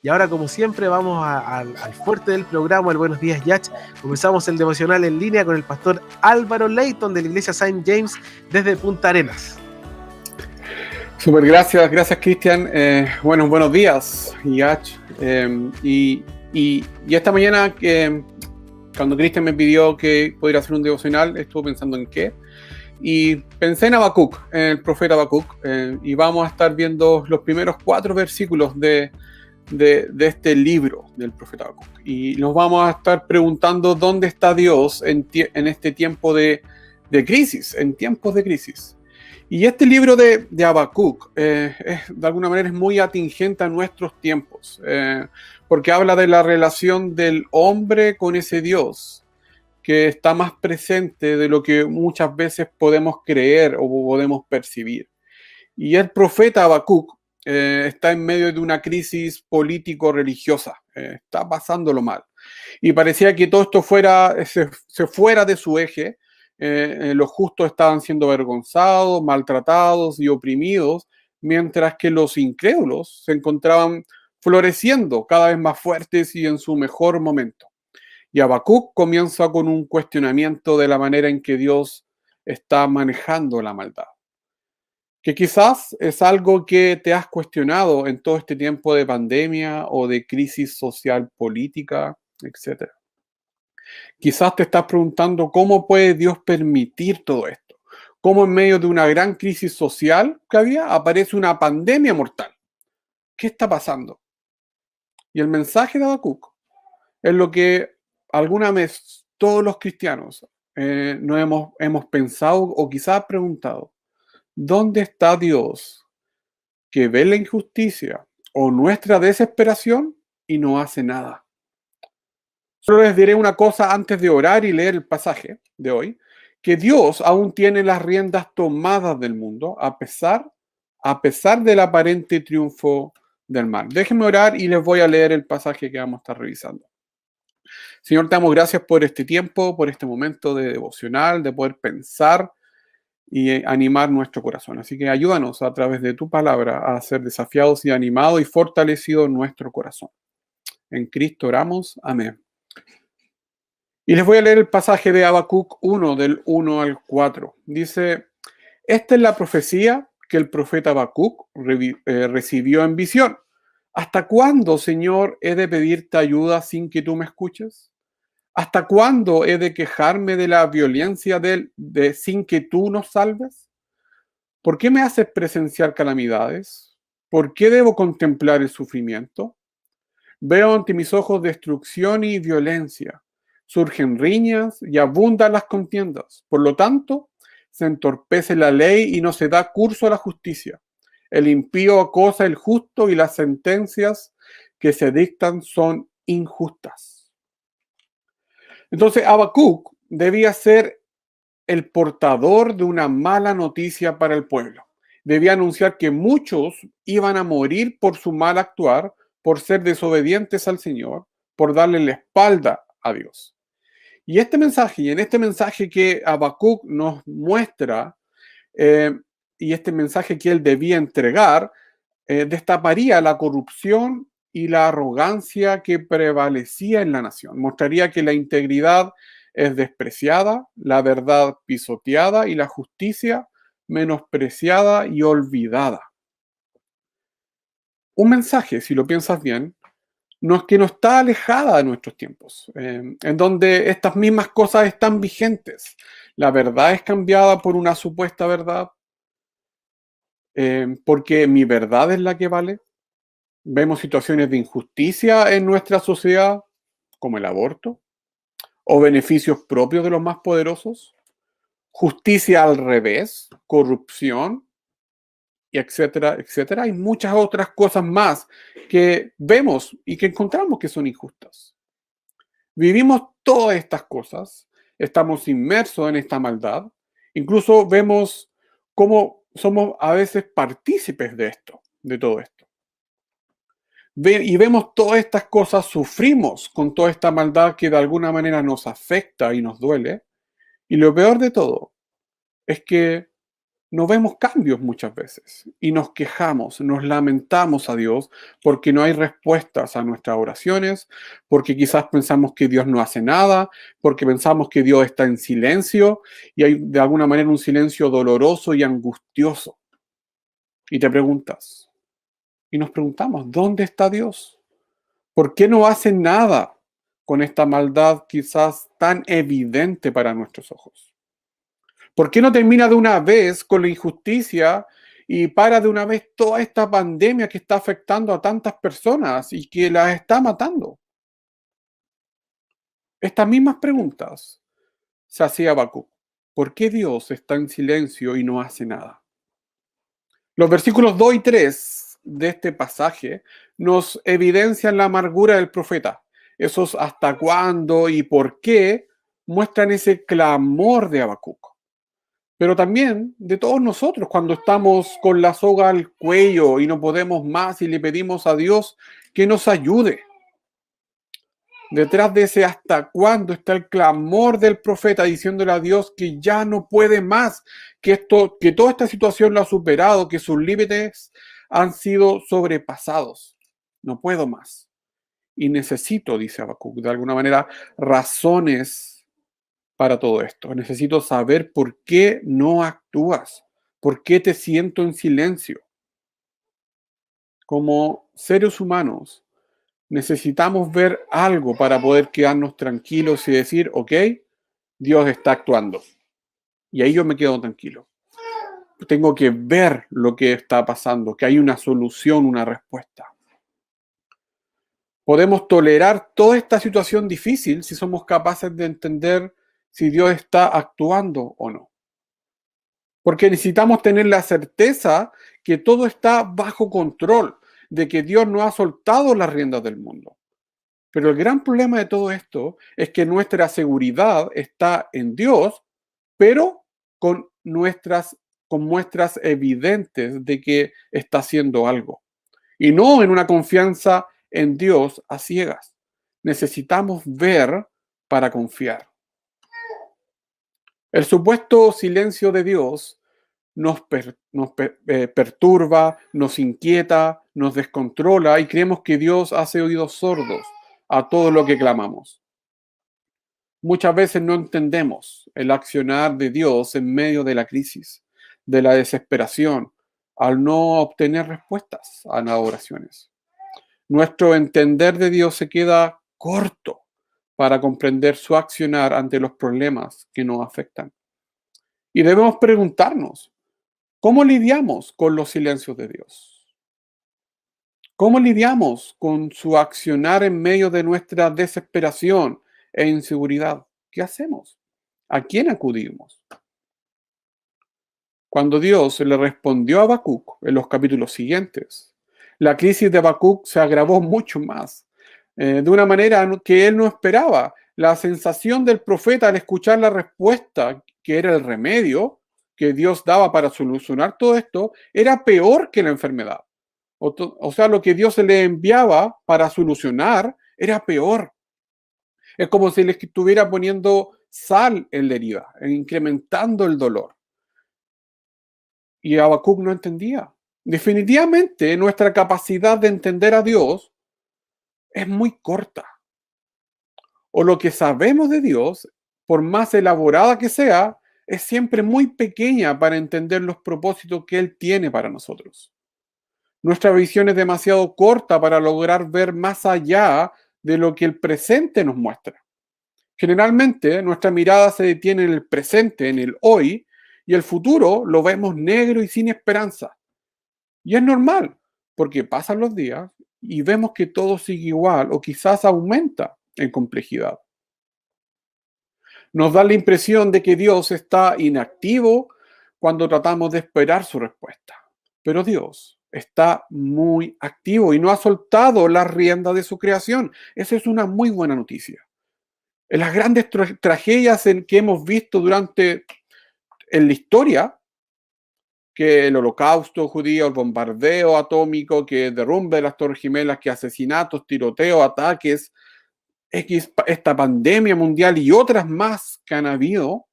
Y ahora, como siempre, vamos al fuerte del programa, el Buenos Días Yach. Comenzamos el devocional en línea con el pastor Álvaro Leighton de la iglesia Saint James desde Punta Arenas. Súper, gracias Cristian. Buenos días, Yach. Y esta mañana, cuando Cristian me pidió que pudiera hacer un devocional, estuve pensando en qué. Y pensé en Habacuc, en el profeta Habacuc, y vamos a estar viendo los primeros 4 versículos de este libro del profeta Habacuc. Y nos vamos a estar preguntando dónde está Dios en este tiempo de crisis, en tiempos de crisis. Y este libro de Habacuc, de alguna manera es muy atingente a nuestros tiempos, porque habla de la relación del hombre con ese Dios, que está más presente de lo que muchas veces podemos creer o podemos percibir. Y el profeta Habacuc está en medio de una crisis político-religiosa, está pasándolo mal. Y parecía que todo esto se fuera de su eje. Los justos estaban siendo avergonzados, maltratados y oprimidos, mientras que los incrédulos se encontraban floreciendo cada vez más fuertes y en su mejor momento. Y Habacuc comienza con un cuestionamiento de la manera en que Dios está manejando la maldad, que quizás es algo que te has cuestionado en todo este tiempo de pandemia o de crisis social, política, etc. Quizás te estás preguntando cómo puede Dios permitir todo esto. Cómo en medio de una gran crisis social que había, aparece una pandemia mortal. ¿Qué está pasando? Y el mensaje de Habacuc es lo que alguna vez todos los cristianos no hemos pensado o quizás preguntado. ¿Dónde está Dios que ve la injusticia o nuestra desesperación y no hace nada? Solo les diré una cosa antes de orar y leer el pasaje de hoy, que Dios aún tiene las riendas tomadas del mundo a pesar del aparente triunfo del mal. Déjenme orar y les voy a leer el pasaje que vamos a estar revisando. Señor, te damos gracias por este tiempo, por este momento de devocional, de poder pensar y animar nuestro corazón. Así que ayúdanos a través de tu palabra a ser desafiados y animados y fortalecido nuestro corazón. En Cristo oramos. Amén. Y les voy a leer el pasaje de Habacuc 1, del 1 al 4. Dice, esta es la profecía que el profeta Habacuc recibió en visión. ¿Hasta cuándo, Señor, he de pedirte ayuda sin que tú me escuches? ¿Hasta cuándo he de quejarme de la violencia sin que tú nos salves? ¿Por qué me haces presenciar calamidades? ¿Por qué debo contemplar el sufrimiento? Veo ante mis ojos destrucción y violencia. Surgen riñas y abundan las contiendas. Por lo tanto, se entorpece la ley y no se da curso a la justicia. El impío acosa al justo y las sentencias que se dictan son injustas. Entonces, Habacuc debía ser el portador de una mala noticia para el pueblo. Debía anunciar que muchos iban a morir por su mal actuar, por ser desobedientes al Señor, por darle la espalda a Dios. Y en este mensaje que Habacuc nos muestra, y este mensaje que él debía entregar, destaparía la corrupción y la arrogancia que prevalecía en la nación. Mostraría que la integridad es despreciada, la verdad pisoteada y la justicia menospreciada y olvidada. Un mensaje, si lo piensas bien, que no está alejada de nuestros tiempos, en donde estas mismas cosas están vigentes. La verdad es cambiada por una supuesta verdad, porque mi verdad es la que vale. Vemos situaciones de injusticia en nuestra sociedad, como el aborto, o beneficios propios de los más poderosos, justicia al revés, corrupción, y etcétera, etcétera. Hay muchas otras cosas más que vemos y que encontramos que son injustas. Vivimos todas estas cosas, estamos inmersos en esta maldad, incluso vemos cómo somos a veces partícipes de esto, de todo esto. Y vemos todas estas cosas, sufrimos con toda esta maldad que de alguna manera nos afecta y nos duele. Y lo peor de todo es que no vemos cambios muchas veces y nos quejamos, nos lamentamos a Dios porque no hay respuestas a nuestras oraciones, porque quizás pensamos que Dios no hace nada, porque pensamos que Dios está en silencio y hay de alguna manera un silencio doloroso y angustioso. Y te preguntas, y nos preguntamos, ¿dónde está Dios? ¿Por qué no hace nada con esta maldad quizás tan evidente para nuestros ojos? ¿Por qué no termina de una vez con la injusticia y para de una vez toda esta pandemia que está afectando a tantas personas y que las está matando? Estas mismas preguntas se hacía Habacuc. ¿Por qué Dios está en silencio y no hace nada? Los versículos 2 y 3 de este pasaje nos evidencian la amargura del profeta. Esos hasta cuándo y por qué muestran ese clamor de Habacuc. Pero también de todos nosotros cuando estamos con la soga al cuello y no podemos más y le pedimos a Dios que nos ayude. Detrás de ese hasta cuándo está el clamor del profeta diciéndole a Dios que ya no puede más, que toda esta situación lo ha superado, que sus límites han sido sobrepasados. No puedo más. Y necesito, dice Habacuc, de alguna manera, razones para todo esto. Necesito saber por qué no actúas, por qué te siento en silencio. Como seres humanos, necesitamos ver algo para poder quedarnos tranquilos y decir, ok, Dios está actuando. Y ahí yo me quedo tranquilo. Tengo que ver lo que está pasando, que hay una solución, una respuesta. Podemos tolerar toda esta situación difícil si somos capaces de entender si Dios está actuando o no. Porque necesitamos tener la certeza que todo está bajo control, de que Dios no ha soltado las riendas del mundo. Pero el gran problema de todo esto es que nuestra seguridad está en Dios, pero con muestras evidentes de que está haciendo algo. Y no en una confianza en Dios a ciegas. Necesitamos ver para confiar. El supuesto silencio de Dios nos perturba, nos inquieta, nos descontrola y creemos que Dios hace oídos sordos a todo lo que clamamos. Muchas veces no entendemos el accionar de Dios en medio de la crisis, de la desesperación, al no obtener respuestas a las oraciones. Nuestro entender de Dios se queda corto para comprender su accionar ante los problemas que nos afectan. Y debemos preguntarnos, ¿cómo lidiamos con los silencios de Dios? ¿Cómo lidiamos con su accionar en medio de nuestra desesperación e inseguridad? ¿Qué hacemos? ¿A quién acudimos? Cuando Dios le respondió a Habacuc en los capítulos siguientes, la crisis de Habacuc se agravó mucho más, de una manera que él no esperaba. La sensación del profeta al escuchar la respuesta, que era el remedio que Dios daba para solucionar todo esto, era peor que la enfermedad. O sea, lo que Dios le enviaba para solucionar era peor. Es como si le estuviera poniendo sal en la herida, incrementando el dolor. Y Habacuc no entendía. Definitivamente nuestra capacidad de entender a Dios es muy corta. O lo que sabemos de Dios, por más elaborada que sea, es siempre muy pequeña para entender los propósitos que Él tiene para nosotros. Nuestra visión es demasiado corta para lograr ver más allá de lo que el presente nos muestra. Generalmente nuestra mirada se detiene en el presente, en el hoy, y el futuro lo vemos negro y sin esperanza. Y es normal, porque pasan los días y vemos que todo sigue igual o quizás aumenta en complejidad. Nos da la impresión de que Dios está inactivo cuando tratamos de esperar su respuesta. Pero Dios está muy activo y no ha soltado la rienda de su creación. Esa es una muy buena noticia. En las grandes tragedias que hemos visto en la historia, que el holocausto judío, el bombardeo atómico, que el derrumbe de las Torres Gemelas, que asesinatos, tiroteos, ataques, esta pandemia mundial y otras más que han habido,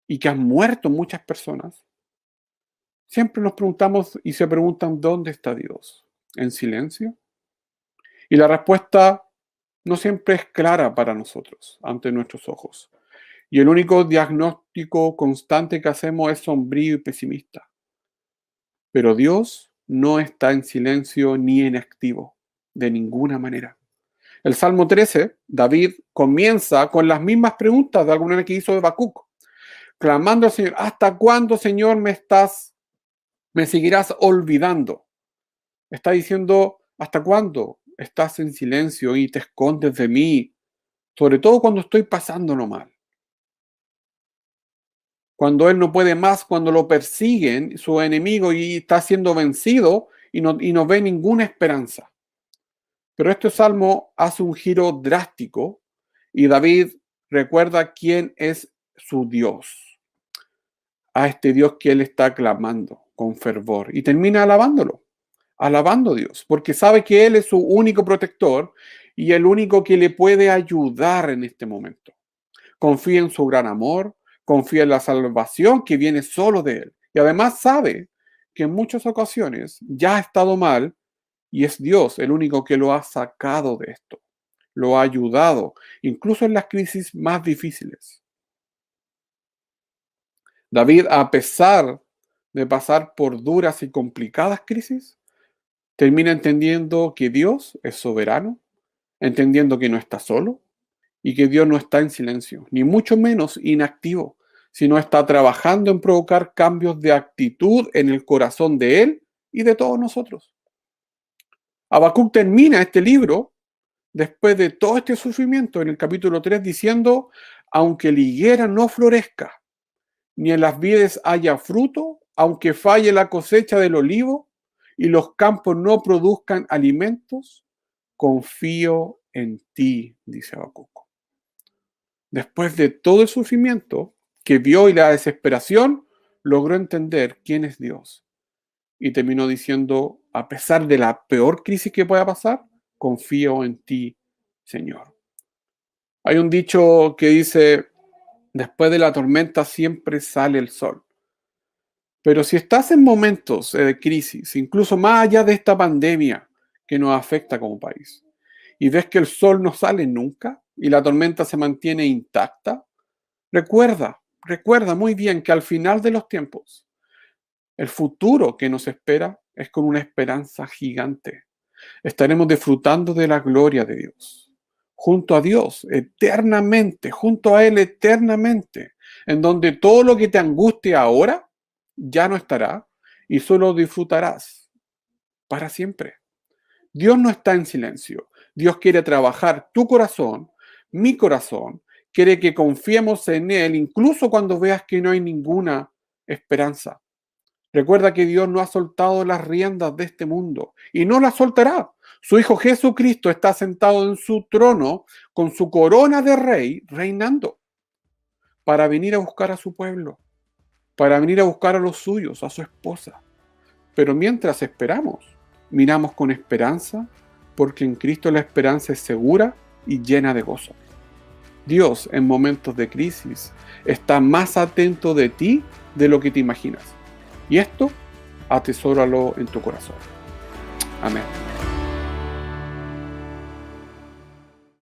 y que han muerto muchas personas, siempre nos preguntamos y se preguntan, ¿dónde está Dios? ¿En silencio? Y la respuesta no siempre es clara para nosotros, ante nuestros ojos. Y el único diagnóstico constante que hacemos es sombrío y pesimista. Pero Dios no está en silencio ni inactivo, de ninguna manera. El Salmo 13, David comienza con las mismas preguntas de alguna vez que hizo Habacuc, clamando al Señor, ¿hasta cuándo, Señor, me seguirás olvidando? Está diciendo, ¿hasta cuándo estás en silencio y te escondes de mí? Sobre todo cuando estoy pasándolo mal. Cuando él no puede más, cuando lo persiguen su enemigo y está siendo vencido y no ve ninguna esperanza. Pero este salmo hace un giro drástico y David recuerda quién es su Dios. A este Dios que él está clamando con fervor y termina alabándolo, alabando a Dios, porque sabe que él es su único protector y el único que le puede ayudar en este momento. Confía en su gran amor, confía en la salvación que viene solo de él. Y además sabe que en muchas ocasiones ya ha estado mal y es Dios el único que lo ha sacado de esto. Lo ha ayudado, incluso en las crisis más difíciles. David, a pesar de pasar por duras y complicadas crisis, termina entendiendo que Dios es soberano, entendiendo que no está solo y que Dios no está en silencio, ni mucho menos inactivo, sino está trabajando en provocar cambios de actitud en el corazón de Él y de todos nosotros. Habacuc termina este libro después de todo este sufrimiento en el capítulo 3 diciendo, aunque la higuera no florezca, ni en las vides haya fruto, aunque falle la cosecha del olivo y los campos no produzcan alimentos, confío en ti, dice Habacuc. Después de todo el sufrimiento que vio y la desesperación, logró entender quién es Dios. Y terminó diciendo, a pesar de la peor crisis que pueda pasar, confío en ti, Señor. Hay un dicho que dice, después de la tormenta siempre sale el sol. Pero si estás en momentos de crisis, incluso más allá de esta pandemia que nos afecta como país, y ves que el sol no sale nunca y la tormenta se mantiene intacta, recuerda muy bien que al final de los tiempos, el futuro que nos espera es con una esperanza gigante. Estaremos disfrutando de la gloria de Dios, junto a Dios eternamente, junto a Él eternamente, en donde todo lo que te angustia ahora ya no estará y solo disfrutarás para siempre. Dios no está en silencio. Dios quiere trabajar tu corazón, mi corazón, quiere que confiemos en Él, incluso cuando veas que no hay ninguna esperanza. Recuerda que Dios no ha soltado las riendas de este mundo y no las soltará. Su Hijo Jesucristo está sentado en su trono con su corona de rey, reinando, para venir a buscar a su pueblo, para venir a buscar a los suyos, a su esposa. Pero mientras esperamos, miramos con esperanza, porque en Cristo la esperanza es segura y llena de gozo. Dios, en momentos de crisis, está más atento de ti de lo que te imaginas. Y esto, atesóralo en tu corazón. Amén.